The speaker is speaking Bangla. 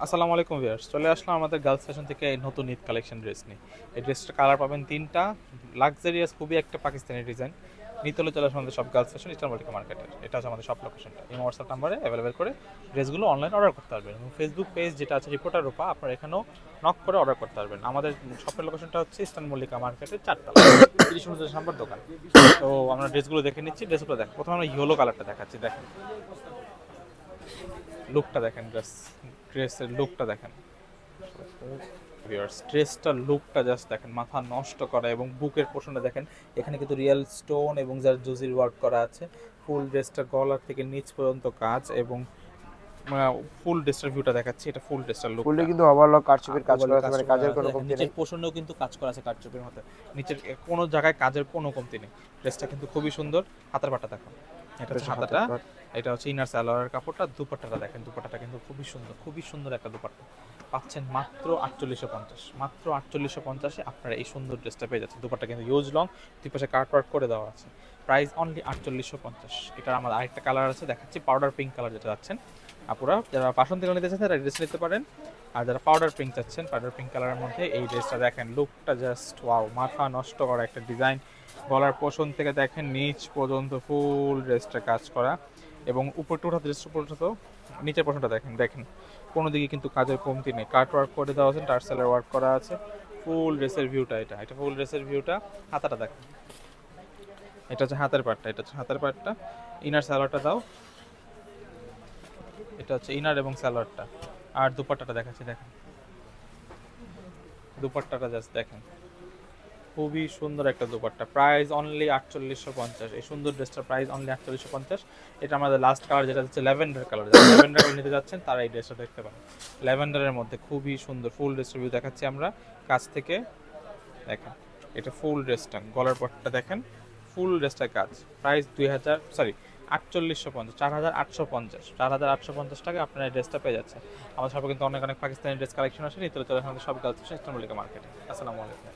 আসসালামু আলাইকুম ভিউয়ার্স, চলে আসলাম আমাদের গার্লস ফ্যাশন থেকে এই নতুন ঈদ কালেকশন ড্রেস নিয়ে। এই ড্রেসটার কালার পাবেন তিনটা, লাক্সারিয়াস খুবই একটা পাকিস্তানি ডিজাইন। নিতলে চলে আসে আমাদের সব গার্লস ফ্যাশন ইস্টার্ন মল্লিকা মার্কেটের। এটা হচ্ছে আমাদের সব লোকেশনটা। এই হোয়াটসঅ্যাপ নাম্বারে অ্যাভেলেবেল করে ড্রেসগুলো অনলাইন অর্ডার করতে পারবেন এবং ফেসবুক পেজ যেটা আছে রিপোর্টার রূপা, আপনারা এখানেও নক করে অর্ডার করতে পারবেন। আমাদের শপের লোকেশনটা হচ্ছে ইস্টার্ন মল্লিকা মার্কেটের 4তলা 30 নম্বর দোকান। তো আমরা ড্রেসগুলো দেখে নিচ্ছি। ড্রেসগুলো দেখেন, প্রথমে আমরা ইয়েলো কালারটা দেখাচ্ছি। দেখেন লুকটা দেখেন, ড্রেসের লুকটা দেখেন ভিউয়ার্স, ড্রেসটার লুকটা জাস্ট দেখেন, মাথা নষ্ট করা। এবং বুকের পোর্শনটা দেখেন, এখানে কিন্তু রিয়েল স্টোন এবং জারদোজির ওয়ার্ক করা আছে। ফুল ড্রেসটা গলার থেকে নিচ পর্যন্ত কাজ এবং ফুল ড্রেসটার ভিউটা দেখাচ্ছি। এটা ফুল ড্রেসটার লুক, ফুললি কিন্তু ওভারলক কারচুপির কাজ করা আছে, মানে কাজের কোনো কমতি নেই। নিচের পোর্শনেও কিন্তু কাজ করা আছে কারচুপির মতো। নিচের কোনো জায়গায় কাজের কোনো কমতি নেই। ড্রেসটা কিন্তু খুবই সুন্দর। হাতার পাটা দেখো, এটা হচ্ছে হাতাটা, এটা হচ্ছে ইনার সালোয়ারের কাপড়টা। দুপাট্টাটা দেখেন, দুপাট্টাটা কিন্তু খুবই সুন্দর, খুবই সুন্দর একটা দুপাট্টা। পাচ্ছেন মাত্র 4850, মাত্র 4850-এ আপনারা এই সুন্দর ড্রেসটা পেয়ে যাচ্ছেন। দুপাট্টা কিন্তু ইউজ লং, দুই পাশে কাট ওয়ার্ক করে দেওয়া আছে। Price only 4850। এটা আমার আরেকটা কালার আছে, দেখাচ্ছি পাউডার পিঙ্ক কালার যেটা যাচ্ছেন। আপুরা যারা বাসন্তী কালার নিতে চাচ্ছেন তারা ড্রেস নিতে পারেন, আর যারা পাউডার পিঙ্ক চাচ্ছেন, পাউডার পিঙ্ক কালারের মধ্যে এই ড্রেসটা দেখেন। লুকটা জাস্ট ওয়াও, মাথা নষ্ট করা একটা ডিজাইন। গলার পোর্শন থেকে দেখেন নিচ পর্যন্ত ফুল ড্রেসটা কাজ করা এবং উপরটা উঠা, ড্রেসটা উপর উঠাতো, নিচের পোর্শনটা দেখেন দেখেন কোনো দিকে কিন্তু কাজের কমতি নেই। কাট ওয়ার্ক করে দেওয়া আছে, টার্সেলের ওয়ার্ক করা আছে। ফুল ড্রেসের ভিউটা, এটা ফুল ড্রেসের ভিউটা। হাতাটা দেখেন, এটা হচ্ছে হাতের পাটটা, এটা হচ্ছে হাতের পাটটা। ইনার সালোয়ারটা দাও, এটা হচ্ছে ইনার এবং সালোয়ারটা। আর দুপাট্টাটা দেখাচ্ছি, দেখেন দুপাট্টাটা জাস্ট দেখেন, খুবই সুন্দর একটা দুপাট্টা। Price only 4850। এই সুন্দর ড্রেসটার প্রাইস অনলি 4850। এটা আমাদের লাস্ট কালার যেটা হচ্ছে ল্যাভেন্ডার কালার। যারা ল্যাভেন্ডার কালার নিতে যাচ্ছেন তারা এই ড্রেসটা দেখতে পারেন। ল্যাভেন্ডারের মধ্যে খুবই সুন্দর ফুল ড্রেসের ভিউ দেখাচ্ছি আমরা কাছ থেকে। দেখেন এটা ফুল ড্রেসটা, গলার পটটা দেখেন, ফুল ড্রেসটার কাজ। প্রাইস 4850, 4850 টাকা আপনার এই ড্রেসটা পেয়ে যাচ্ছে। আমাদের সবাই কিন্তু অনেক অনেক পাকিস্তানি ড্রেস কালেকশন আসে। নিতে চলে আমাদের সব গার্লস ইস্টার্ন মল্লিকা মার্কেটে। আসসালামু আলাইকুম।